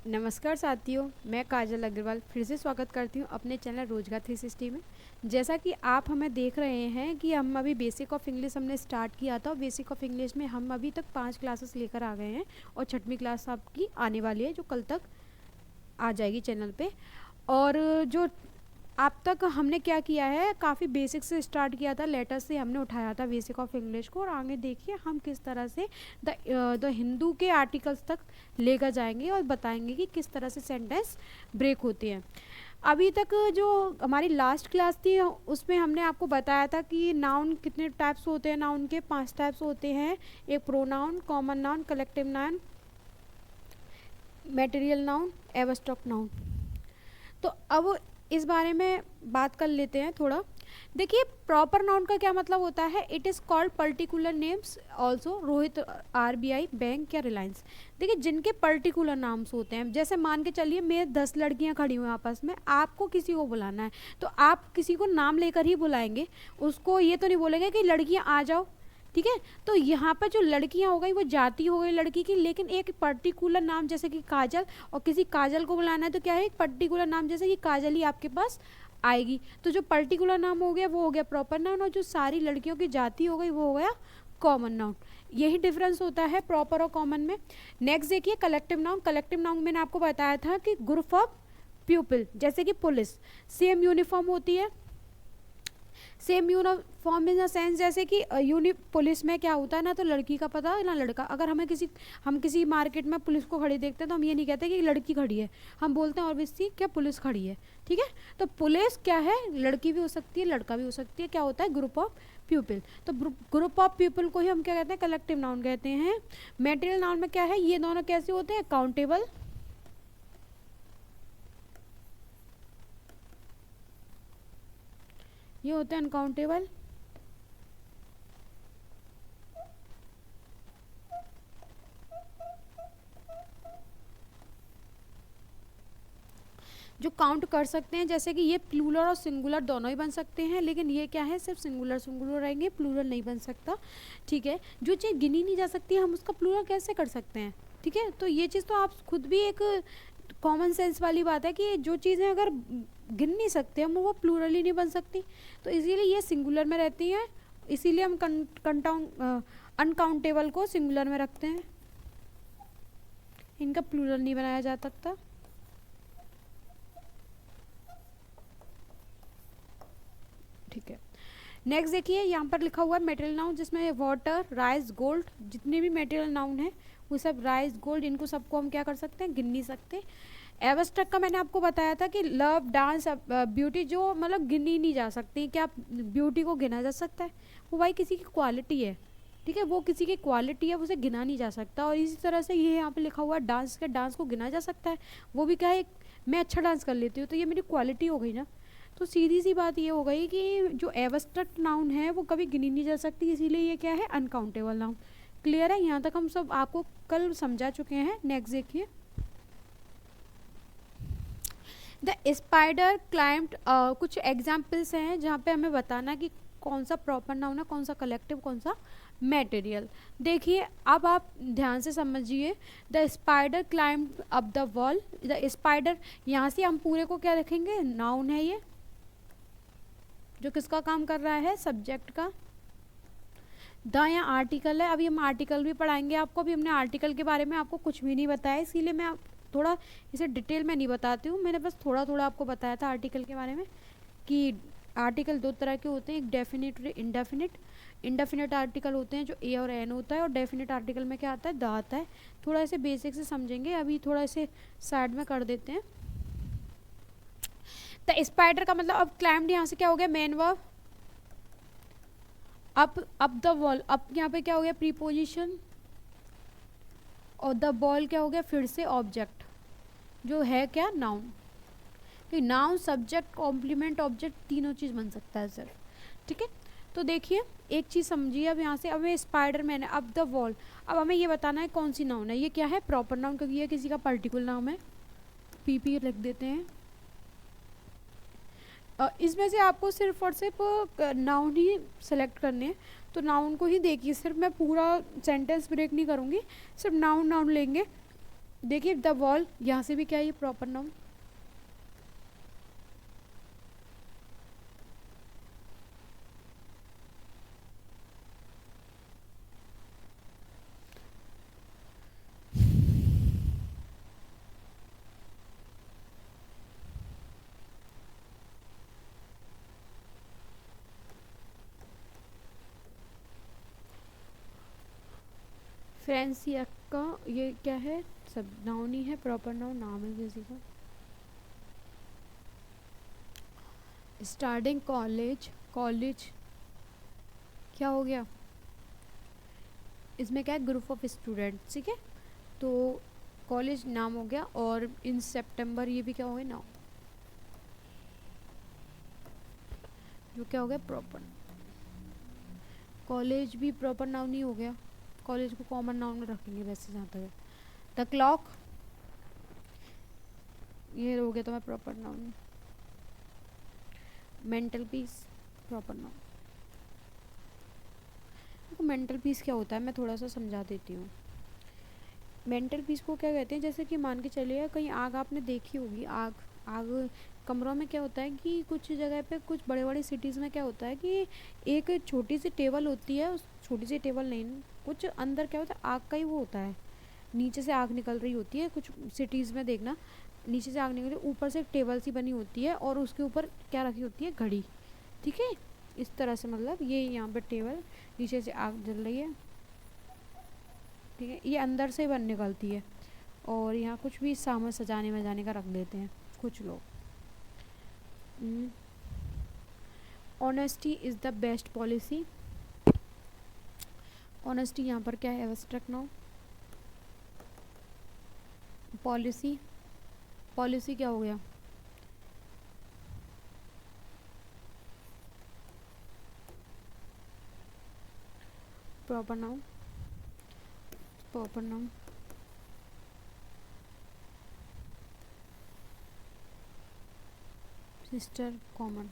नमस्कार साथियों, मैं काजल अग्रवाल फिर से स्वागत करती हूँ अपने चैनल रोजगार 360 में। जैसा कि आप हमें देख रहे हैं कि हम अभी बेसिक ऑफ इंग्लिश हमने स्टार्ट किया था और बेसिक ऑफ इंग्लिश में हम अभी तक 5 क्लासेस लेकर आ गए हैं और 6वीं क्लास आपकी आने वाली है जो कल तक आ जाएगी चैनल पे। और जो अब तक हमने क्या किया है, काफ़ी बेसिक से स्टार्ट किया था, लेटर से हमने उठाया था बेसिक ऑफ इंग्लिश को, और आगे देखिए हम किस तरह से द हिंदू के आर्टिकल्स तक लेकर जाएंगे और बताएंगे कि किस तरह से सेंटेंस ब्रेक होते हैं। अभी तक जो हमारी लास्ट क्लास थी उसमें हमने आपको बताया था कि नाउन कितने टाइप्स होते हैं। नाउन के 5 टाइप्स होते हैं, एक pronoun, common noun, collective noun, material noun, abstract noun. तो अब इस बारे में बात कर लेते हैं थोड़ा। देखिए, प्रॉपर नाउन का क्या मतलब होता है। It is called particular names also, Rohit, RBI bank या रिलायंस। देखिए, जिनके पर्टिकुलर नाम्स होते हैं, जैसे मान के चलिए मेरे 10 लड़कियां खड़ी हुई आपस में, आपको किसी को बुलाना है तो आप किसी को नाम लेकर ही बुलाएंगे, उसको ये तो नहीं बोलेंगे कि लड़कियां आ जाओ, ठीक है। तो यहाँ पर जो लड़कियाँ हो गई वो जाति हो गई लड़की की, लेकिन एक पर्टिकुलर नाम जैसे कि काजल, और किसी काजल को बुलाना है तो क्या है, एक पर्टिकुलर नाम जैसे कि काजल ही आपके पास आएगी। तो जो पर्टिकुलर नाम हो गया वो हो गया प्रॉपर नाउन, और जो सारी लड़कियों की जाति हो गई वो हो गया कॉमन नाउन। यही डिफरेंस होता है प्रॉपर और कॉमन में। नेक्स्ट देखिए कलेक्टिव नाउन। कलेक्टिव नाउन मैंने आपको बताया था कि ग्रुप ऑफ पीपल, जैसे कि पुलिस, सेम यूनिफॉर्म होती है। Same uniform in the sense जैसे कि पुलिस में क्या होता है, ना तो लड़की का पता है ना लड़का। अगर हम किसी मार्केट में पुलिस को खड़ी देखते हैं तो हम ये नहीं कहते कि लड़की खड़ी है, हम बोलते हैं ऑब्वियसली क्या पुलिस खड़ी है, ठीक है। तो पुलिस क्या है, लड़की भी हो सकती है लड़का भी हो सकती है, क्या होता है, ग्रुप ऑफ पीपल। तो ग्रुप ऑफ पीपल को ही हम क्या कहते हैं, कलेक्टिव नाउन कहते हैं। मेटेरियल नाउन में क्या है, ये दोनों कैसे होते हैं, काउंटेबल, ये होते हैं अनकाउंटेबल। जो काउंट कर सकते हैं, जैसे कि ये प्लूरल और सिंगुलर दोनों ही बन सकते हैं, लेकिन ये क्या है, सिर्फ सिंगुलर सिंगुलर रहेंगे, प्लूरल नहीं बन सकता, ठीक है। जो चीज़ गिनी नहीं जा सकती हम उसका प्लूरल कैसे कर सकते हैं, ठीक है। तो ये चीज़ तो आप खुद भी एक कॉमन सेंस वाली बात है कि जो चीज़ें अगर गिन नहीं सकते हम वो प्लूरल ही नहीं बन सकती। तो इसीलिए ये सिंगुलर में रहती हैं, इसीलिए हम अनकाउंटेबल को सिंगुलर में रखते हैं, इनका प्लूरल नहीं बनाया जा सकता। ठीक है, नेक्स्ट देखिए यहाँ पर लिखा हुआ है मेटेरियल नाउन, जिसमें वाटर, राइस, गोल्ड, जितने भी मेटेरियल नाउन है वो सब राइस, गोल्ड, इनको सबको हम क्या कर सकते हैं, गिन नहीं सकते। एब्स्ट्रैक्ट का मैंने आपको बताया था कि लव, डांस, ब्यूटी, जो मतलब गिनी नहीं जा सकती। क्या ब्यूटी को गिना जा सकता है, वो भाई किसी की क्वालिटी है, ठीक है, वो किसी की क्वालिटी है, उसे गिना नहीं जा सकता। और इसी तरह से ये यहाँ पे लिखा हुआ है डांस के, डांस को गिना जा सकता है, वो भी क्या है, मैं अच्छा डांस कर लेती हूँ तो ये मेरी क्वालिटी हो गई ना। तो सीधी सी बात ये हो गई कि जो एब्स्ट्रैक्ट नाउन है वो कभी गिनी नहीं जा सकती, इसीलिए ये क्या है, अनकाउंटेबल नाउन। क्लियर है, यहाँ तक हम सब आपको कल समझा चुके हैं। नेक्स्ट देखिए, द स्पाइडर क्लाइम्ड, कुछ एग्जाम्पल्स हैं जहाँ पे हमें बताना कि कौन सा प्रॉपर नाउन है, कौन सा कलेक्टिव, कौन सा मटेरियल। देखिए अब आप ध्यान से समझिए। The spider climbed up the wall. The spider, यहाँ से हम पूरे को क्या रखेंगे, नाउन है ये, जो किसका काम कर रहा है, सब्जेक्ट का। द यहाँ आर्टिकल है, अभी हम आर्टिकल भी पढ़ाएंगे आपको। अभी हमने आर्टिकल के बारे में आपको कुछ भी नहीं बताया, इसीलिए मैं थोड़ा इसे डिटेल में नहीं बताती हूँ, मैंने बस थोड़ा थोड़ा आपको बताया था आर्टिकल के बारे में कि आर्टिकल 2 तरह के होते हैं, एक डेफिनेट और इंडेफिनिट। इंडेफिनिट आर्टिकल होते हैं जो ए और एन होता है, और डेफिनेट आर्टिकल में क्या आता है, द आता है। थोड़ा इसे बेसिक से समझेंगे, अभी थोड़ा इसे साइड में कर देते हैं। द स्पाइडर का मतलब, अब क्लाइम्ड यहाँ से क्या हो गया, main verb, up the wall, up यहाँ पे क्या हो गया, प्रीपोजिशन, और द बॉल क्या हो गया, फिर से ऑब्जेक्ट, जो है क्या, नाउन। तो नाउन, सब्जेक्ट, कॉम्प्लीमेंट, ऑब्जेक्ट, तीनों चीज़ बन सकता है सर, ठीक है। तो देखिए एक चीज़ समझिए, अब यहाँ से अब हमें स्पाइडर मैन है, अब द वॉल, अब हमें ये बताना है कौन सी नाउन है, ये क्या है, प्रॉपर नाउन, क्योंकि ये किसी का पर्टिकुलर नाम है, पीपी लिख देते हैं। इसमें से आपको सिर्फ और सिर्फ नाउन ही सेलेक्ट करने हैं, तो नाउन को ही देखिए, सिर्फ मैं पूरा सेंटेंस ब्रेक नहीं करूँगी, सिर्फ नाउन नाउन लेंगे। देखिए द वॉल, यहाँ से भी क्या है, ये प्रॉपर नाउन। फ्रेंसिया का ये क्या है, सब नाउन ही है, प्रॉपर नाउन नाम है किसी का। स्टार्टिंग कॉलेज, कॉलेज क्या हो गया, इसमें क्या है, ग्रुप ऑफ स्टूडेंट, ठीक है। तो कॉलेज नाम हो गया, और इन सितंबर ये भी क्या हो गया, नाउन, जो क्या हो गया, प्रॉपर। कॉलेज भी प्रॉपर नाउन ही हो गया, कॉलेज को कॉमन नाउन में रखेंगे वैसे जहाँ तक है। द क्लॉक ये हो गया तुम्हारा proper noun. Mental peace proper noun. देखो मेंटल पीस क्या होता है, मैं थोड़ा सा समझा देती हूँ। मेंटल पीस को क्या कहते हैं, जैसे कि मान के चलिए कहीं आग आपने देखी होगी, आग, आग कमरों में क्या होता है कि कुछ जगह पे, कुछ बड़े बड़े सिटीज़ में क्या होता है कि एक छोटी सी टेबल होती है, उस छोटी सी टेबल नहीं, कुछ अंदर क्या होता है, आग का ही वो होता है, नीचे से आग निकल रही होती है, कुछ सिटीज़ में देखना, नीचे से आग निकल रही, ऊपर से एक टेबल सी बनी होती है और उसके ऊपर क्या रखी होती है, घड़ी, ठीक है। इस तरह से मतलब ये यहाँ पे टेबल, नीचे से आग जल रही है, ठीक है, ये अंदर से बन निकलती है, और यहाँ कुछ भी सामान सजाने वजाने का रख देते हैं कुछ लोग। Honesty is the best policy. Honesty यहाँ पर क्या है, एब्स्ट्रैक्ट नाउन। पॉलिसी, पॉलिसी क्या हो गया, proper noun, proper noun. Sister common.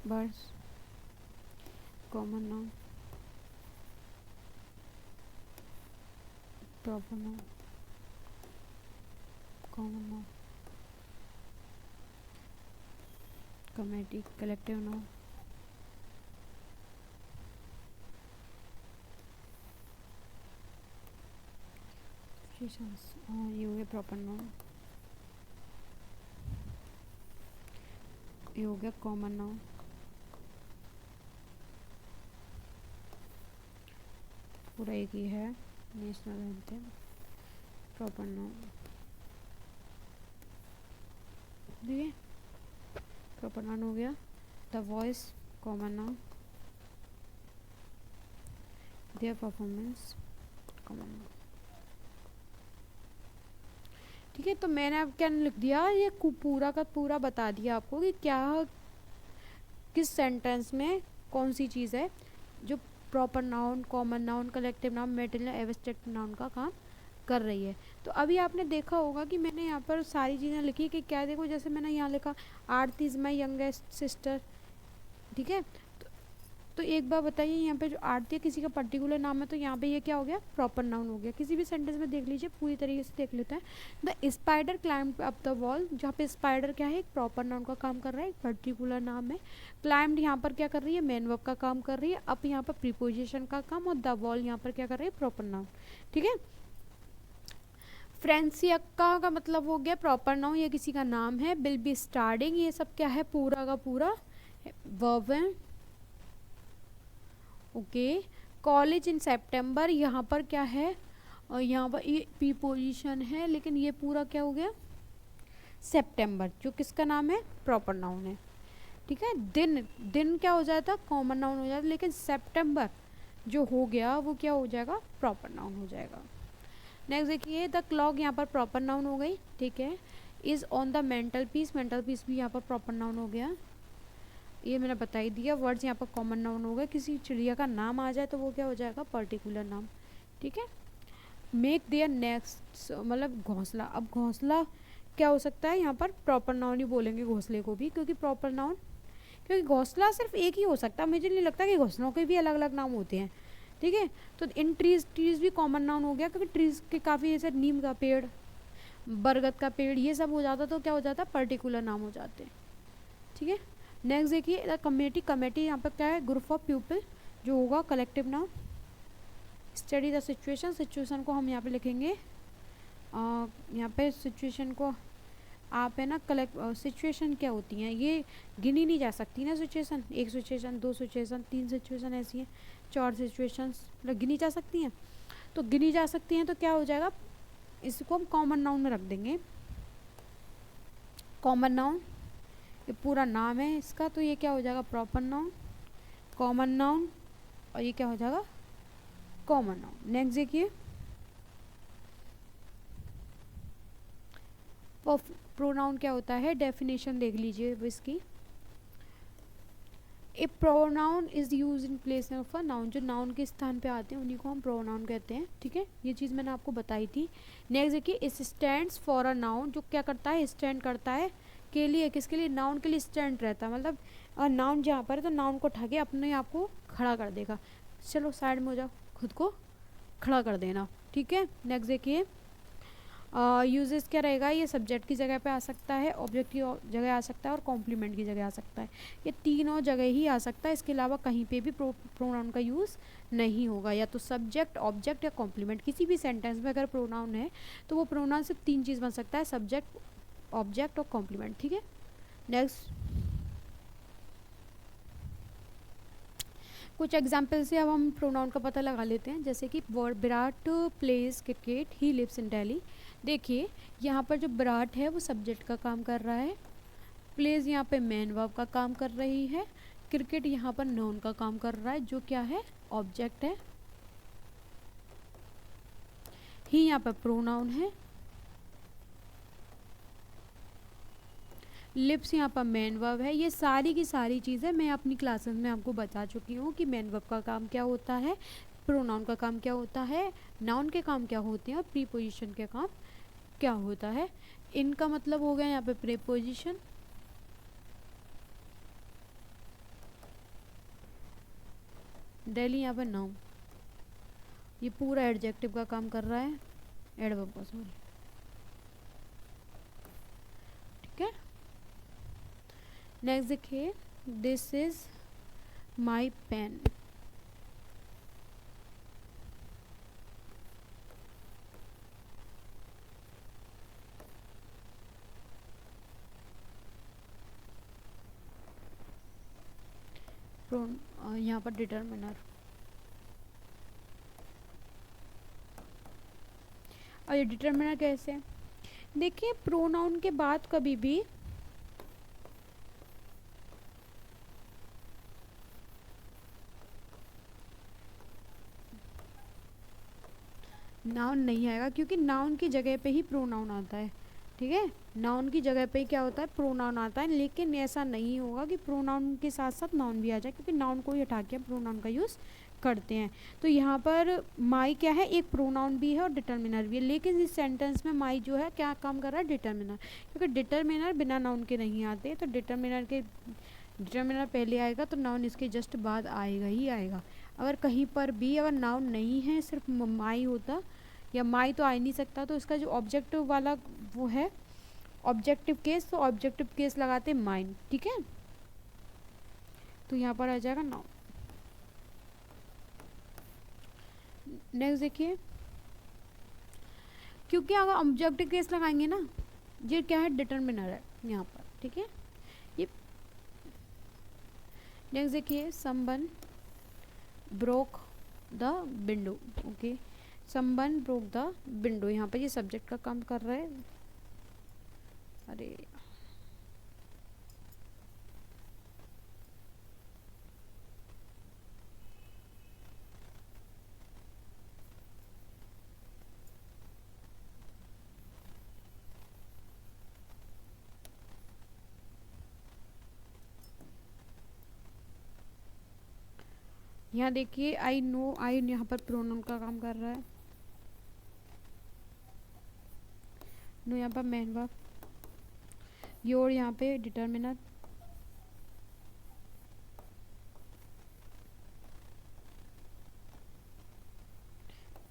Birds common noun, proper noun, common noun. Committee collective noun. हाँ ये हो गया प्रॉपर नाउन, ये हो गया कॉमन नाउन। पूरा एक ही है, नेशनल एंथम, प्रॉपर नाउन, ठीक है, प्रॉपर नाउन हो गया। The voice common noun, their performance common noun, ठीक है। तो मैंने अब क्या लिख दिया, ये पूरा का पूरा बता दिया आपको कि क्या, किस सेंटेंस में कौन सी चीज़ है जो proper noun, common noun, collective noun, metal abstract noun का काम कर रही है। तो अभी आपने देखा होगा कि मैंने यहाँ पर सारी चीज़ें लिखी कि क्या, देखो जैसे मैंने यहाँ लिखा आरती इज़ माई यंगेस्ट सिस्टर, ठीक है। तो एक बार बताइए, यहाँ पे जो आरती है किसी का पर्टिकुलर नाम है, तो यहाँ पे ये क्या हो गया, प्रॉपर नाउन हो गया। किसी भी सेंटेंस में देख लीजिए, पूरी तरीके से देख लेते हैं। The spider climbed up the wall, जहाँ पे स्पाइडर क्या है, एक प्रॉपर नाउन का काम कर रहा है, एक पर्टिकुलर नाम है। क्लाइम्ड यहाँ पर क्या कर रही है, मेन वर्ब का काम कर रही है। अप यहाँ पर प्रीपोजिशन का काम, और द वॉल यहाँ पर क्या कर रही है, प्रॉपर नाउन, ठीक है। फ्रेंसियक्का का मतलब हो गया प्रॉपर नाउन, ये किसी का नाम है। विल बी स्टार्टिंग, ये सब क्या है, पूरा का पूरा वर्ब है, ओके। कॉलेज इन सितंबर, यहाँ पर क्या है, और यहाँ पर ये प्रीपोजिशन है, लेकिन ये पूरा क्या हो गया, सितंबर, जो किसका नाम है, प्रॉपर नाउन है, ठीक है। दिन, दिन क्या हो जाता, कॉमन नाउन हो जाता, लेकिन सितंबर जो हो गया वो क्या हो जाएगा, प्रॉपर नाउन हो जाएगा। नेक्स्ट देखिए, द क्लॉक यहाँ पर प्रॉपर नाउन हो गई, ठीक है। Is on the mental peace, mental peace भी यहाँ पर प्रॉपर नाउन हो गया, ये मैंने बता ही दिया। वर्ड्स यहाँ पर कॉमन नाउन हो गए, किसी चिड़िया का नाम आ जाए तो वो क्या हो जाएगा, पर्टिकुलर नाम, ठीक है। मेक देयर नेक्स्ट, मतलब घोंसला, अब घोंसला क्या हो सकता है यहाँ पर प्रॉपर नाउन ही बोलेंगे घोंसले को भी, क्योंकि प्रॉपर नाउन, क्योंकि घोंसला सिर्फ एक ही हो सकता है, मुझे नहीं लगता कि घोंसलों के भी अलग अलग नाम होते हैं, ठीक है। तो इन ट्रीज, ट्रीज भी कॉमन नाउन हो गया, क्योंकि ट्रीज के काफ़ी जैसे नीम का पेड़, बरगद का पेड़, ये सब हो जाता तो क्या हो जाता, पर्टिकुलर नाम हो जाते हैं, ठीक है। नेक्स्ट देखिए द कम्युनिटी, कमेटी यहाँ पर क्या है, ग्रुप ऑफ पीपल जो होगा, collective noun. Study the situation, situation को हम यहाँ पे लिखेंगे, यहाँ पे सिचुएशन को आप है ना सिचुएशन क्या होती हैं ये गिनी नहीं जा सकती ना, सिचुएशन, एक सिचुएशन, दो सिचुएशन, तीन सिचुएशन ऐसी हैं, चार सिचुएशंस मतलब गिनी जा सकती हैं। तो गिनी जा सकती हैं तो क्या हो जाएगा, इसको हम कॉमन नाउन में रख देंगे। कॉमन नाउन ये पूरा नाम है इसका, तो ये क्या हो जाएगा, प्रॉपर नाउन, कॉमन नाउन, और ये क्या हो जाएगा, कॉमन नाउन। नेक्स्ट देखिए प्रोनाउन क्या होता है, डेफिनेशन देख लीजिए इसकी। A pronoun is use in place of a noun, जो नाउन के स्थान पे आते हैं उन्हीं को हम प्रोनाउन कहते हैं, ठीक है। ये चीज़ मैंने आपको बताई थी। नेक्स्ट देखिए इस स्टैंड्स फॉर अ नाउन, जो क्या करता है, स्टैंड करता है के लिए, किसके लिए, नाउन के लिए स्टैंड रहता है, मतलब नाउन जहाँ पर है तो नाउन को उठा के अपने आप को खड़ा कर देगा। चलो साइड में हो जाओ, खुद को खड़ा कर देना, ठीक है। नेक्स्ट देखिए यूजेस क्या रहेगा, ये सब्जेक्ट की जगह पे आ सकता है, ऑब्जेक्ट की जगह आ सकता है, और कॉम्प्लीमेंट की जगह आ सकता है। ये तीनों जगह ही आ सकता है, इसके अलावा कहीं पे भी प्रोनाउन का यूज़ नहीं होगा। या तो सब्जेक्ट, ऑब्जेक्ट या कॉम्प्लीमेंट, किसी भी सेंटेंस में अगर प्रोनाउन है तो वो प्रोनाउन सिर्फ तीन चीज़ बन सकता है, सब्जेक्ट, ऑब्जेक्ट और कॉम्प्लीमेंट, ठीक है। नेक्स्ट कुछ एग्जाम्पल से अब हम प्रोनाउन का पता लगा लेते हैं, जैसे कि Virat plays cricket, he lives in Delhi. देखिए यहाँ पर जो विराट है वो सब्जेक्ट का काम कर रहा है, प्लेज यहाँ पे मेन वर्ब का काम कर रही है, क्रिकेट यहाँ पर नाउन का काम कर रहा है जो क्या है, ऑब्जेक्ट है, ही यहाँ पर प्रोनाउन है, लिप्स यहाँ पर मेन वर्ब है। ये सारी की सारी चीज़ें मैं अपनी क्लासेस में आपको बता चुकी हूँ कि मेन वर्ब का काम क्या होता है, प्रोनाउन का काम क्या होता है, नाउन के काम क्या होते हैं, और प्रीपोजिशन के काम क्या होता है। इनका मतलब हो गया यहाँ पे प्रीपोजिशन, दिल्ली यहाँ पर नाउन, ये पूरा एडजेक्टिव का काम कर रहा है, एडवर्ब का, सॉरी, ठीक है। नेक्स्ट देखिए दिस इज माई पेन, यहाँ पर डिटरमिनर, और ये डिटरमिनर कैसे, देखिए प्रोनाउन के बाद कभी भी नाउन नहीं आएगा, क्योंकि नाउन की जगह पे ही प्रोनाउन आता है, ठीक है। नाउन की जगह पे ही क्या होता है, प्रोनाउन आता है। लेकिन ऐसा नहीं होगा कि प्रोनाउन के साथ साथ नाउन भी आ जाए, क्योंकि नाउन को ही हटा के प्रोनाउन का यूज़ करते हैं। तो यहाँ पर माई क्या है, एक प्रोनाउन भी है और डिटरमिनर भी है, लेकिन इस सेंटेंस में माई जो है क्या काम कर रहा है, डिटरमिनर, क्योंकि डिटरमिनर बिना नाउन के नहीं आते। तो डिटरमिनर पहले आएगा तो नाउन इसके जस्ट बाद आएगा ही आएगा। अगर कहीं पर भी अगर नाउन नहीं है, सिर्फ माई होता, या माई तो आ ही नहीं सकता, तो इसका जो ऑब्जेक्टिव वाला वो है ऑब्जेक्टिव केस, तो ऑब्जेक्टिव केस लगाते माइन, ठीक है। तो यहाँ पर आ जाएगा नाउन। नेक्स्ट देखिए, क्योंकि अगर ऑब्जेक्टिव केस लगाएंगे ना, ये क्या है, डिटरमिनर है यहाँ पर, ठीक है। ये नेक्स्ट देखिए someone broke the window, okay, someone broke the window, यहाँ पर ये सब्जेक्ट का काम कर रहा है। अरे यहाँ देखिए आई नो, आई यहाँ पर प्रोनाउन का काम कर रहा है, नो यहाँ पर मेन वर्ब, योर यहाँ पे डिटर्मिनर,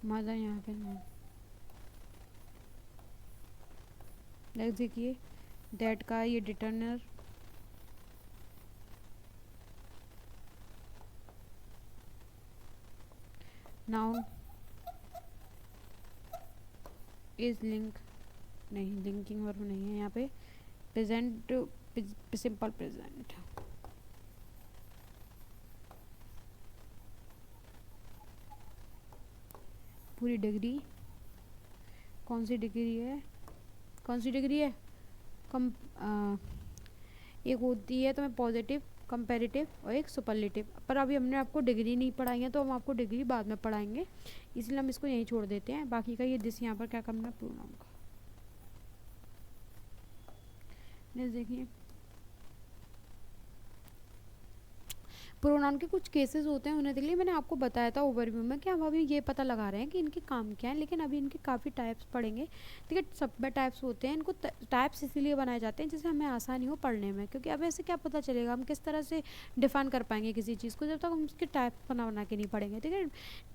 मदर यहाँ पे नाउन। नेक्स्ट देखिए दैट का ये डिटर्मिनर, नाउन इज लिंक, नहीं लिंकिंग वर्ब नहीं है यहाँ पे, प्रेजेंट सिंपल प्रेजेंट। पूरी डिग्री, कौन सी डिग्री है, कौन सी डिग्री है, कम एक होती है तो मैं पॉजिटिव, कंपैरेटिव और एक सुपरलेटिव, पर अभी हमने आपको डिग्री नहीं पढ़ाई है तो हम आपको डिग्री बाद में पढ़ाएंगे, इसलिए हम इसको यहीं छोड़ देते हैं। बाकी का ये दिस यहाँ पर क्या करना है, प्रोनाउन का। नेक्स्ट देखिए प्रोनाउन के कुछ केसेस होते हैं, उन्हें देख लिए मैंने आपको बताया था ओवरव्यू में कि हम अभी ये पता लगा रहे हैं कि इनके काम क्या है, लेकिन अभी इनके काफ़ी टाइप्स पढ़ेंगे। ठीक है, सब में टाइप्स होते हैं, इनको टाइप्स इसीलिए बनाए जाते हैं जिससे हमें आसानी हो पढ़ने में, क्योंकि अब ऐसे क्या पता चलेगा हम किस तरह से डिफाइन कर पाएंगे किसी चीज़ को जब तक हम उसके टाइप बना के नहीं पढ़ेंगे। ठीक है,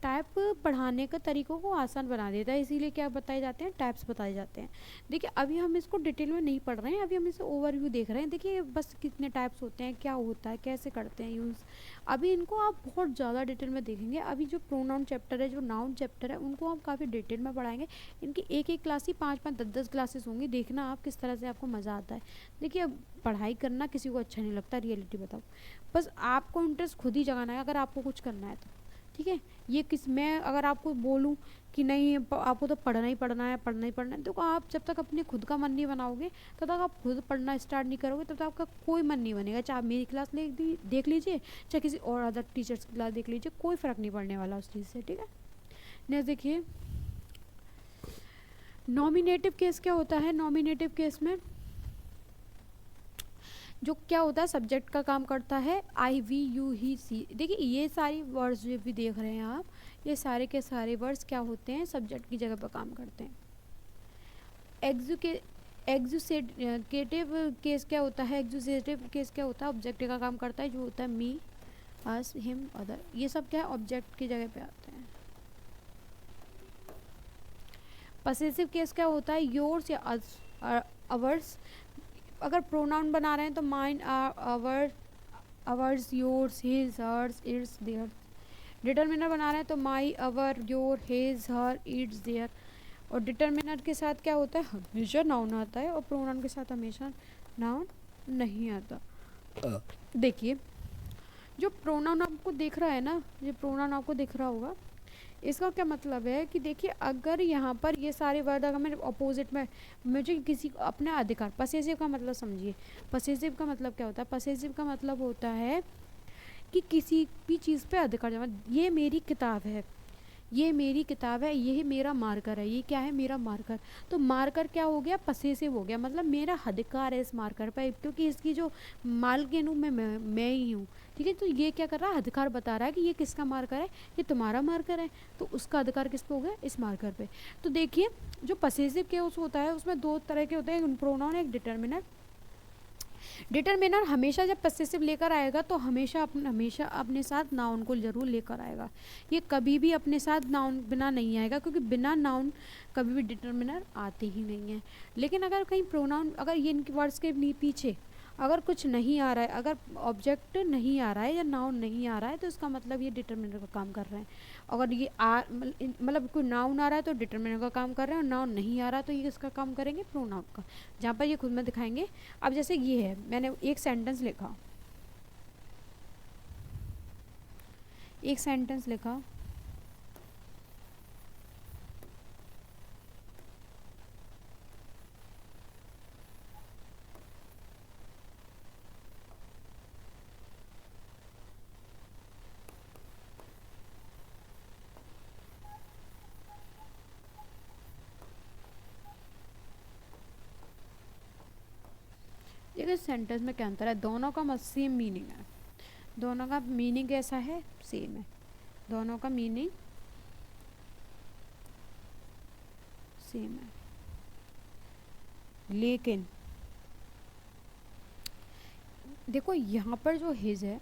टाइप पढ़ाने के तरीकों को आसान बना देता है, इसीलिए क्या बताए जाते हैं, टाइप्स बताए जाते हैं। देखिए अभी हम इसको डिटेल में नहीं पढ़ रहे हैं, अभी हम इसे ओवरव्यू देख रहे हैं। देखिए बस कितने टाइप्स होते हैं, क्या होता है, कैसे करते हैं यूज़, अभी इनको आप बहुत ज़्यादा डिटेल में देखेंगे। अभी जो प्रोनाउन चैप्टर है, जो नाउन चैप्टर है, उनको हम काफ़ी डिटेल में पढ़ाएंगे। इनकी एक एक क्लास ही 5-5 10-10 क्लासेस होंगी, देखना आप किस तरह से आपको मज़ा आता है। देखिए अब पढ़ाई करना किसी को अच्छा नहीं लगता, रियलिटी बताओ, बस आपको इंटरेस्ट खुद ही जगाना है अगर आपको कुछ करना है तो। ठीक है, ये किस मैं अगर आपको बोलूँ कि नहीं आपको तो पढ़ना ही पढ़ना है, पढ़ना ही पढ़ना है, तो आप जब तक अपने खुद का मन नहीं बनाओगे तब तक आप खुद पढ़ना स्टार्ट नहीं करोगे, तब तक आपका कोई मन नहीं बनेगा। चाहे आप मेरी क्लास देख लीजिए, चाहे किसी और अदर टीचर्स की क्लास देख लीजिए, कोई फ़र्क नहीं पड़ने वाला उस चीज़ से। ठीक है, नेक्स्ट देखिए नॉमिनेटिव केस क्या होता है। नॉमिनेटिव केस में जो क्या होता है, सब्जेक्ट का काम करता है, आई वी यू ही सी। देखिए ये सारी वर्ड्स जो भी देख रहे हैं आप, ये सारे के सारे वर्ड्स क्या होते हैं, सब्जेक्ट की जगह पर काम करते हैं। एग्जीक्यूटिव केस क्या होता है, एग्जीक्यूटिव केस क्या होता है, ऑब्जेक्ट का काम करता है, जो होता है मी, अस, हिम, अदर, ये सब क्या है, ऑब्जेक्ट की जगह पे आते हैं। पसेसिव केस क्या होता है, योर्स या अवर्स। अगर प्रोनाउन बना रहे हैं तो mine, our, ours, yours, his, hers, its, their. Determiner बना रहे हैं तो my, our, your, his, her, its, their. और डिटर्मिनर के साथ क्या होता है, हमेशा नाउन आता है, और प्रोनाउन के साथ हमेशा नाउन नहीं आता। देखिए जो प्रोनाउन आपको दिख रहा है ना, जो प्रोनाउन आपको दिख रहा होगा, इसका क्या मतलब है कि देखिए अगर यहाँ पर ये सारे वर्ड अगर मैं अपोजिट में मुझे किसी को अपना अधिकार, पसेसिव का मतलब समझिए, पसेसिव का मतलब क्या होता है, पसेसिव का मतलब होता है कि किसी भी चीज़ पे अधिकार जमा। ये मेरी किताब है, ये मेरी किताब है, ये मेरा मार्कर है, ये क्या है, मेरा मार्कर। तो मार्कर क्या हो गया, पसेसिव हो गया, मतलब मेरा अधिकार है इस मार्कर पर, क्योंकि इसकी जो मालकिन हूँ मैं ही हूँ। ठीक है, तो ये क्या कर रहा है, अधिकार बता रहा है कि ये किसका मार्कर है, ये तुम्हारा मार्कर है, तो उसका अधिकार किस पे हो गया, इस मार्कर पे। तो देखिए जो पसेसिव केस होता है उसमें दो तरह के होते हैं, एक प्रोनाउन, एक डिटर्मिनर। डिटर्मिनर हमेशा जब पसेसिव लेकर आएगा तो हमेशा अपने साथ नाउन को जरूर लेकर आएगा। ये कभी भी अपने साथ नाउन बिना नहीं आएगा, क्योंकि बिना नाउन कभी भी डिटर्मिनर आते ही नहीं है। लेकिन अगर कहीं प्रोनाउन, अगर ये इनके वर्ड्स के पीछे अगर कुछ नहीं आ रहा है, अगर ऑब्जेक्ट नहीं आ रहा है या नाउन नहीं आ रहा है, तो इसका मतलब ये डिटर्मिनर का काम कर रहे हैं। अगर ये मतलब कोई नाउन आ रहा है तो डिटर्मिनर का काम कर रहे हैं, और नाउन नहीं आ रहा तो ये किसका काम करेंगे, प्रोनाउन का, जहाँ पर ये खुद में दिखाएंगे। अब जैसे ये है, मैंने एक सेंटेंस लिखा, एक सेंटेंस लिखा, देखिए सेंटेंस में क्या अंतर है, दोनों का सेम मीनिंग है, दोनों का मीनिंग कैसा है, सेम है, दोनों का मीनिंग सेम है। लेकिन देखो यहाँ पर जो हिज है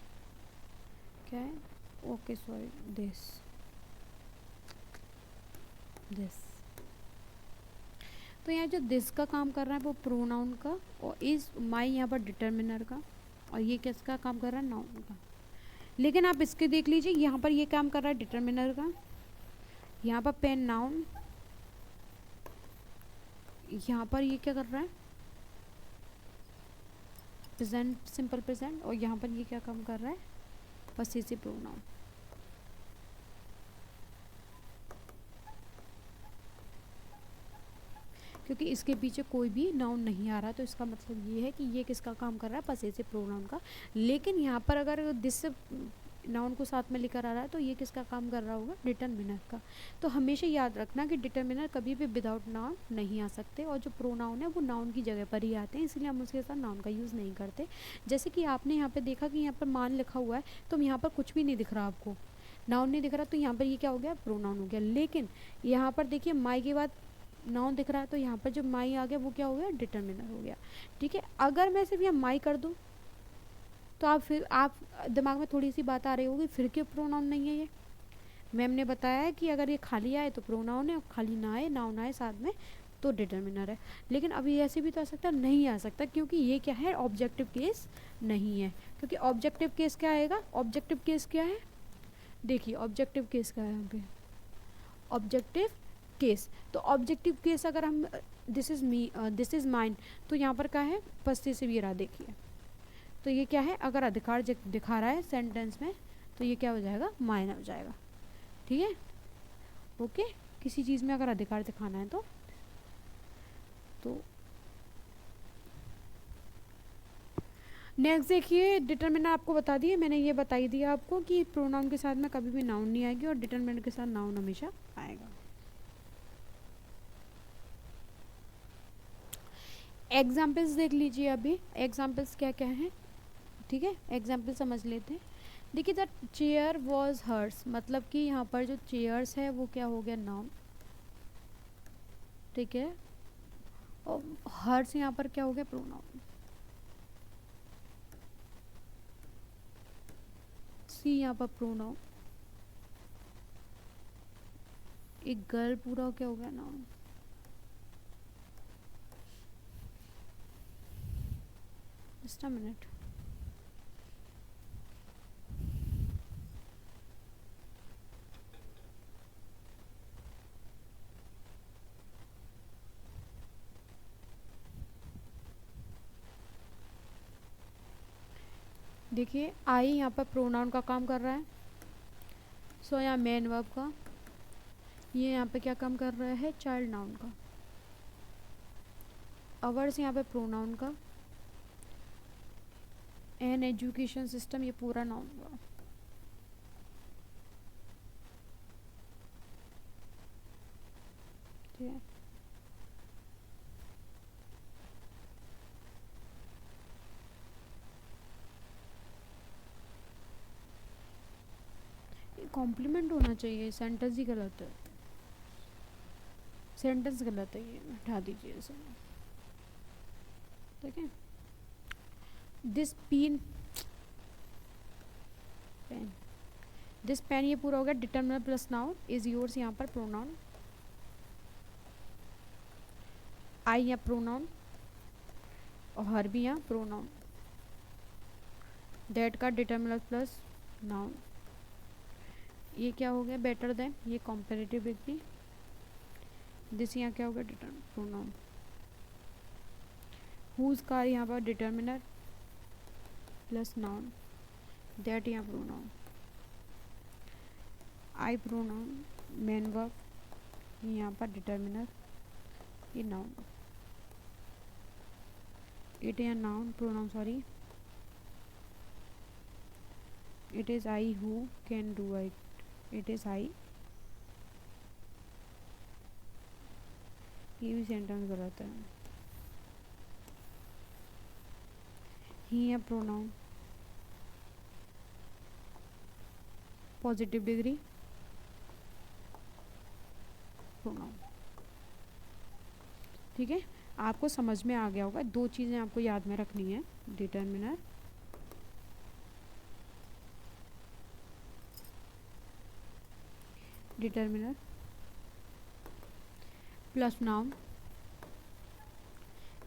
क्या है, ओके सॉरी, दिस दिस, तो यहाँ जो दिस का काम कर रहा है वो प्रोनाउन का, और इज माई यहाँ पर डिटर्मिनर का, और ये किसका काम कर रहा है, नाउन का। लेकिन आप इसके देख लीजिए, यहाँ पर ये काम कर रहा है डिटर्मिनर का, यहाँ पर पेन नाउन, यहाँ पर ये क्या कर रहा है प्रेजेंट सिंपल प्रेजेंट, और यहाँ पर ये क्या काम कर रहा है पसेसिव प्रोनाउन। क्योंकि इसके पीछे कोई भी नाउन नहीं आ रहा, तो इसका मतलब ये है कि ये किसका काम कर रहा है पसेसिव प्रोनाउन का। लेकिन यहाँ पर अगर दिस नाउन को साथ में लेकर आ रहा है तो ये किसका काम कर रहा होगा, डिटर्मिनर का। तो हमेशा याद रखना कि डिटर्मिनर कभी भी विदाउट नाउन नहीं आ सकते, और जो प्रोनाउन है वो नाउन की जगह पर ही आते हैं, इसलिए हम उसके साथ नाउन का यूज़ नहीं करते। जैसे कि आपने यहाँ पे देखा कि यहाँ पर मान लिखा हुआ है, तो यहाँ पर कुछ भी नहीं दिख रहा आपको, नाउन नहीं दिख रहा, तो यहाँ पर ये क्या हो गया, प्रोनाउन हो गया। लेकिन यहाँ पर देखिए माई के बाद नाउन दिख रहा है, तो यहाँ पर जो माई आ गया वो क्या हो गया, डिटर्मिनर हो गया। ठीक है, अगर मैं सिर्फ यहाँ माई कर दूँ तो आप दिमाग में थोड़ी सी बात आ रही होगी, फिर क्यों प्रोनाउन नहीं है ये। मैम ने बताया है कि अगर ये खाली आए तो प्रोनाउन है, और खाली ना आए, नाउन आए साथ में, तो डिटर्मिनर है। लेकिन अभी ऐसे भी तो आ सकता, नहीं आ सकता, क्योंकि ये क्या है, ऑब्जेक्टिव केस नहीं है। क्योंकि ऑब्जेक्टिव केस क्या आएगा, ऑब्जेक्टिव केस क्या है, देखिए ऑब्जेक्टिव केस क्या है यहाँ पे, ऑब्जेक्टिव केस। तो ऑब्जेक्टिव केस अगर हम this is me this is mine, तो यहाँ पर क्या है पस्ती भी रहा, देखिए तो ये क्या है, अगर अधिकार दिखा रहा है सेंटेंस में तो ये क्या हो जाएगा, माइन हो जाएगा। ठीक है, ओके, किसी चीज़ में अगर अधिकार दिखाना है तो नेक्स्ट देखिए, डिटरमिनर आपको बता दिए, मैंने ये बताई दिया आपको कि प्रोनाउन के साथ में कभी भी नाउन नहीं आएगी, और डिटरमिनर के साथ नाउन हमेशा आएगा। एग्जाम्पल्स देख लीजिए, अभी एग्जाम्पल्स क्या क्या हैं, ठीक है, एग्जाम्पल समझ लेते हैं। देखिए द चेयर वॉज हर्स, मतलब कि यहाँ पर जो चेयर्स है वो क्या हो गया, नाउन। ठीक है, और हर्स यहाँ पर क्या हो गया, प्रोनाउन। सी यहाँ पर प्रोनाउन, एक गर्ल पूरा क्या हो गया, नाउन। जस्ट अ मिनट, देखिए आई यहाँ पर प्रोनाउन का काम कर रहा है, सो यहाँ मेन वर्ब का, ये यहाँ पे क्या काम कर रहा है, चाइल्ड नाउन का। अवर्स यहाँ पे प्रोनाउन का, एन एजुकेशन सिस्टम ये पूरा नाउन का। ठीक है, कॉम्प्लीमेंट होना चाहिए, सेंटेंस ही गलत है, सेंटेंस गलत है, ये हटा दीजिए इसे। ठीक है, this pen pen this pen ये पूरा हो गया, determiner plus noun, is yours यहाँ पर प्रोनाउन, आई या प्रोनाउन, और हर भी यहाँ प्रोनाउन, दैट का डिटर्मिनर प्लस नाउन, ये क्या हो गया, बेटर देन, ये कॉम्पेरेटिव डिग्री, दिस यहाँ क्या हो गया, डिटर्मिनर प्रोनाउन, हुज का यहाँ पर डिटर्मिनर प्लस नाउन, दैट यहाँ प्रोनाउन, आई प्रोनाउन, मेन वर्ब, यहाँ पर डिटर्मिनर, ये नाउन, इट या noun pronoun, sorry, it is I who can do it is I, ये भी सेंटेंस गलत है, ही है प्रोनाउन, पॉजिटिव डिग्री प्रोनाउन। ठीक है, आपको समझ में आ गया होगा, दो चीज़ें आपको याद में रखनी है, डिटर्मिनर डिटर्मिनर प्लस नाउन,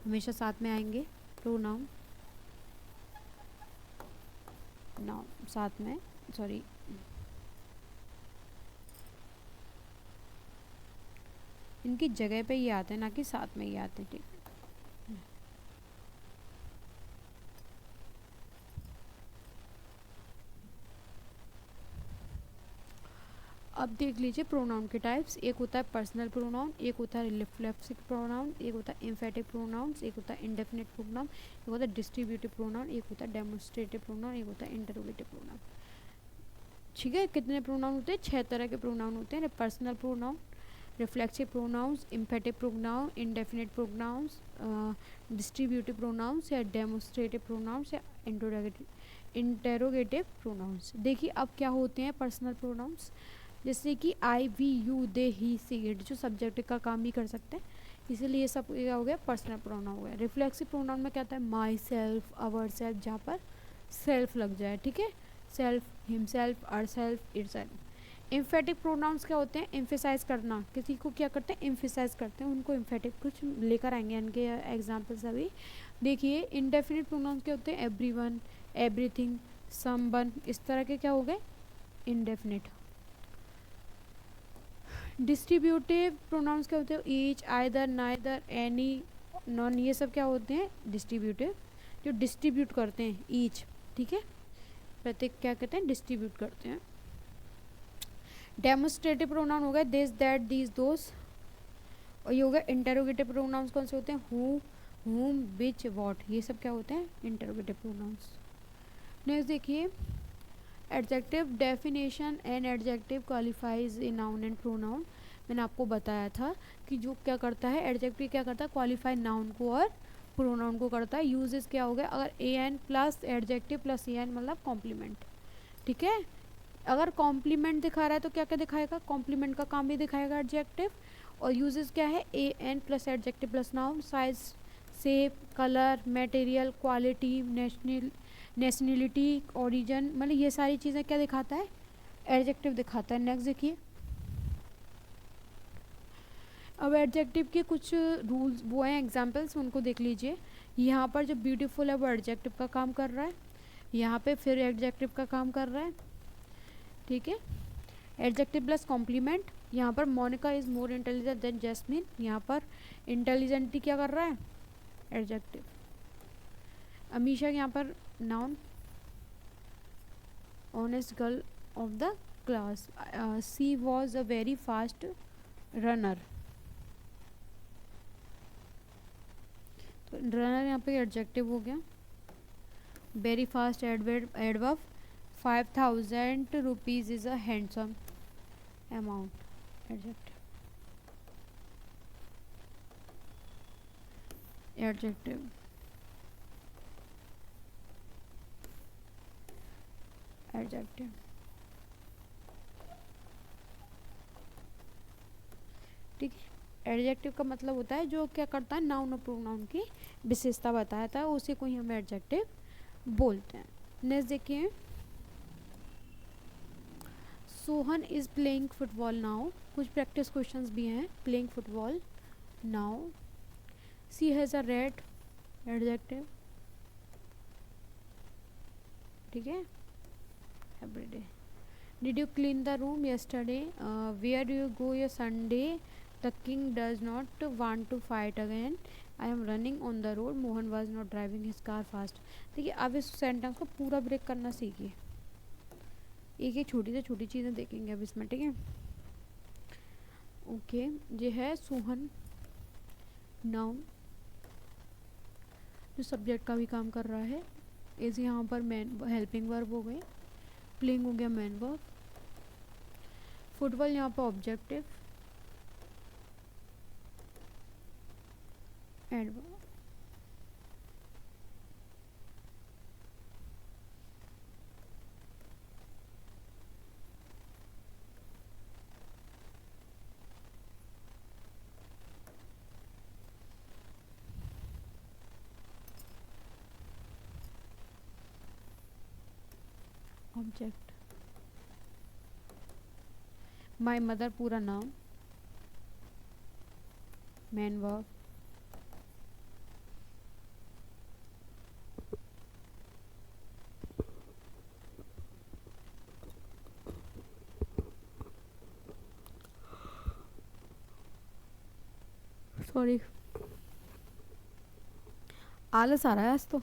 हमेशा साथ में आएंगे, प्रोनाउन नाउन साथ में, सॉरी इनकी जगह पे ये आते हैं ना कि साथ में ये आते हैं, ठीक। अब देख लीजिए प्रोनाउन के टाइप्स। एक होता है पर्सनल प्रोनाउन, एक होता है रिफ्लेक्सिव प्रोनाउन, एक होता है एम्फेटिक प्रोनाउंस, एक होता है इंडेफिनिट प्रोनाउन, एक होता है डिस्ट्रीब्यूटिव प्रोनाउन, एक होता है डेमोन्स्ट्रेटिव प्रोनाउन, एक होता है इंटरोगेटिव प्रोनाउन। ठीक है, कितने प्रोनाउन होते हैं? 6 तरह के प्रोनाउन होते हैं। Personal pronoun, reflexive pronouns, emphatic pronoun, indefinite pronouns, distributive pronouns या डेमोन्स्ट्रेटिव प्रोनाउंस या इंटरोगेटिव प्रोनाउंस। देखिए अब क्या होते हैं पर्सनल प्रोनाउंस, जैसे कि I, we, you, they, he, she, it, जो सब्जेक्ट का काम भी कर सकते हैं, इसीलिए ये सब क्या हो गया? पर्सनल प्रोनाउन हो गया। रिफ्लेक्सिव प्रोनाउन में क्या आता है? माई सेल्फ, अवर सेल्फ, जहाँ पर सेल्फ लग जाए, ठीक है, self, himself, her self, it self. Emphatic pronouns क्या होते हैं? एम्फेसाइज करना, किसी को क्या करते हैं? एम्फेसाइज करते हैं, उनको एम्फेटिक, कुछ लेकर आएंगे इनके एग्जाम्पल्स अभी। देखिए इंडेफिनिट प्रोनाउंस क्या होते हैं? एवरीवन, एवरीथिंग, समवन, इस तरह के क्या हो गए? इंडेफिनिट। डिस्ट्रीब्यूटिव प्रोनाउंस क्या होते हैं? Each, either, neither, any, non, ये सब क्या होते हैं? डिस्ट्रीब्यूटिव, जो डिस्ट्रीब्यूट करते हैं, ईच, ठीक है, प्रत्येक क्या कहते हैं? डिस्ट्रीब्यूट करते हैं। डेमोन्स्ट्रेटिव प्रोनाउन हो गए दिस, दैट, दीज, दोस, और ये हो गया। इंटरोगेटिव प्रोनाउंस कौन से होते हैं? हु, हुम, विच, वॉट, ये सब क्या होते हैं? Interrogative pronouns. नेक्स्ट देखिए adjective definition and adjective qualifies a noun and pronoun. मैंने आपको बताया था कि जो क्या करता है एडजेक्टिव, क्या करता है? क्वालिफाई नाउन को और प्रोनाउन को करता है। यूजेस क्या हो गया? अगर ए an plus adjective plus A N मतलब कॉम्प्लीमेंट, ठीक है। अगर कॉम्प्लीमेंट दिखा रहा है तो क्या क्या दिखाएगा? कॉम्प्लीमेंट का काम भी दिखाएगा एडजेक्टिव। और यूजेस क्या है? A an plus adjective plus noun, size, shape, colour, material, quality, nationality, origin, मतलब ये सारी चीज़ें क्या दिखाता है? एडजेक्टिव दिखाता है। नेक्स्ट देखिए अब एडजेक्टिव के कुछ रूल्स वो हैं, एग्जांपल्स, उनको देख लीजिए। यहाँ पर जो ब्यूटीफुल है वो एडजेक्टिव का काम कर रहा है, यहाँ पे फिर एडजेक्टिव का काम कर रहा है, ठीक है। एडजेक्टिव प्लस कॉम्प्लीमेंट, यहाँ पर Monika is more intelligent than Jasmine, यहाँ पर इंटेलिजेंटी क्या कर रहा है? एडजेक्टिव। अमीशा यहाँ पर noun, honest girl of the class, she was a very fast runner, तो रनर यहाँ पे एडजेक्टिव हो गया। Very fast adverb, 5000 rupees is a handsome amount, adjective. Adjective adjective ठीक है। एडजेक्टिव का मतलब होता है जो क्या करता है? नाउन और प्रोनाउन की विशेषता बताता है, उसी को ही हम एडजेक्टिव बोलते हैं। नेक्स्ट देखिए Sohan is playing football now, कुछ प्रैक्टिस क्वेश्चंस भी हैं। Playing football now, she has a red, adjective, ठीक है, everyday. Did you clean the room yesterday, where do you go your Sunday, the king does not want to fight again, I am running on the road, Mohan was not driving his car fast. देखिए अब इस sentence को पूरा break करना सीखिए, एक एक छोटी से छोटी चीज़ें देखेंगे अब इसमें, ठीक है। ओके ये है सोहन नाउन जो सब्जेक्ट का भी काम कर रहा है, इज यहाँ पर मैन हेल्पिंग वर्ब हो गए, प्लेइंग हो गया मैन वर्ब, फुटबॉल यहाँ पर objective, adverb. Object my mother पूरा नाम, मैन वर्ब, सॉरी आलस आ रहा है आज तो।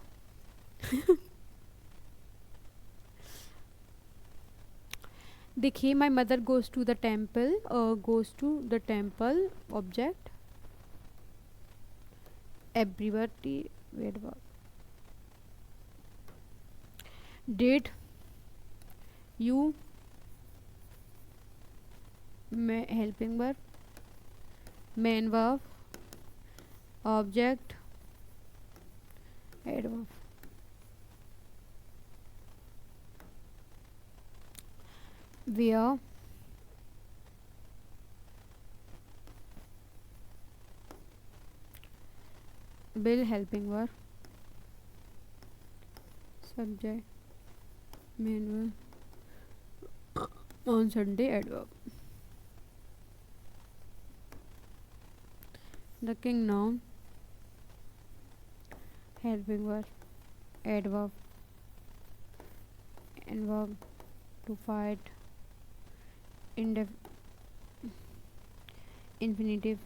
देखिए my mother goes to the temple, goes to the temple object, everybody wait verb, date you मैं helping verb, main verb, object adverb. Where will helping verb, subject main verb, on Sunday adverb. The king noun, helping verb, adverb, and verb to fight, infinitive।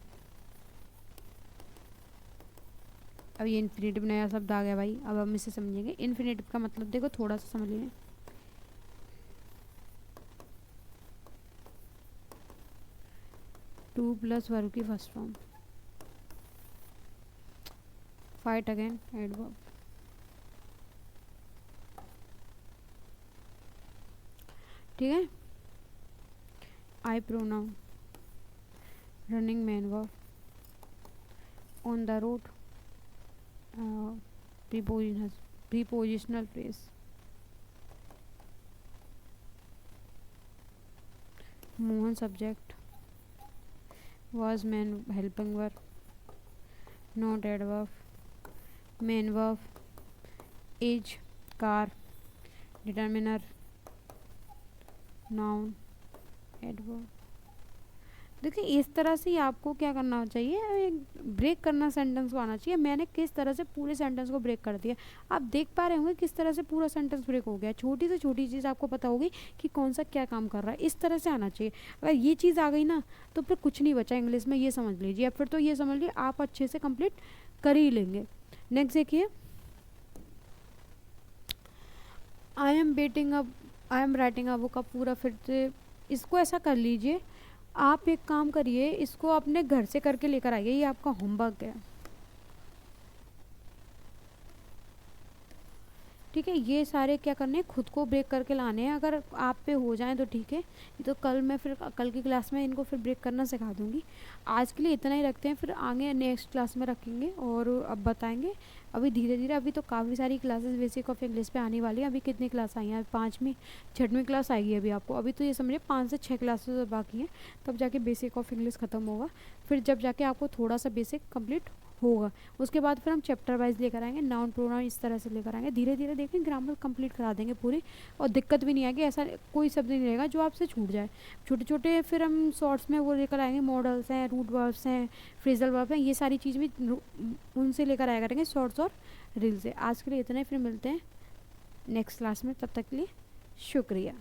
अब ये infinitive नया शब्द आ गया भाई, अब हम इसे समझेंगे। इन्फिनेटिव का मतलब देखो थोड़ा सा समझ लें, टू प्लस वर्ब की first form, fight again adverb. ठीक है, I pronoun, running main verb, on the road prepositional phrase, Mohan subject, was main helping verb, not adverb, main verb, is car, determiner, noun adverb. देखिए इस तरह से ही आपको क्या करना चाहिए, एक ब्रेक करना सेंटेंस को आना चाहिए। मैंने किस तरह से पूरे सेंटेंस को ब्रेक कर दिया, आप देख पा रहे होंगे किस तरह से पूरा सेंटेंस ब्रेक हो गया। छोटी से छोटी चीज़ आपको पता होगी कि कौन सा क्या काम कर रहा है, इस तरह से आना चाहिए। अगर ये चीज़ आ गई ना तो फिर कुछ नहीं बचा इंग्लिश में, ये समझ लीजिए। फिर तो ये समझ लीजिए आप अच्छे से कंप्लीट कर ही लेंगे। नेक्स्ट देखिए, I am writing a book. अब पूरा फिर से इसको ऐसा कर लीजिए, आप एक काम करिए, इसको अपने घर से करके लेकर आइए, ये आपका होमवर्क है। ठीक है, ये सारे क्या करने हैं, खुद को ब्रेक करके लाने हैं। अगर आप पे हो जाए तो ठीक है, तो कल मैं फिर कल की क्लास में इनको फिर ब्रेक करना सिखा दूंगी। आज के लिए इतना ही रखते हैं, फिर आगे नेक्स्ट क्लास में रखेंगे और अब बताएंगे। अभी धीरे धीरे, अभी तो काफ़ी सारी क्लासेस बेसिक ऑफ इंग्लिश पे आने वाली है। अभी कितनी क्लास आई हैं, 5वीं 6वीं क्लास आएगी अभी आपको। अभी तो ये समझिए 5 से 6 क्लासेस बाकी हैं, तब जाके बेसिक ऑफ इंग्लिश ख़त्म होगा। फिर जब जाके आपको थोड़ा सा बेसिक कंप्लीट होगा, उसके बाद फिर हम चैप्टर वाइज लेकर आएंगे, नाउन प्रोनाउन इस तरह से लेकर आएंगे। धीरे धीरे देखें ग्रामर कंप्लीट करा देंगे पूरी, और दिक्कत भी नहीं आएगी। ऐसा कोई शब्द नहीं रहेगा जो आपसे छूट जाए। छोटे छोटे फिर हम शॉर्ट्स में वो लेकर आएंगे, मॉडल्स हैं, रूट वर्ब्स हैं, फ्रेजल वर्ब हैं, ये सारी चीज़ भी उनसे लेकर आया करेंगे, शॉर्ट्स और रील से। आज के लिए इतना ही, फिर मिलते हैं नेक्स्ट क्लास में, तब तक के लिए शुक्रिया।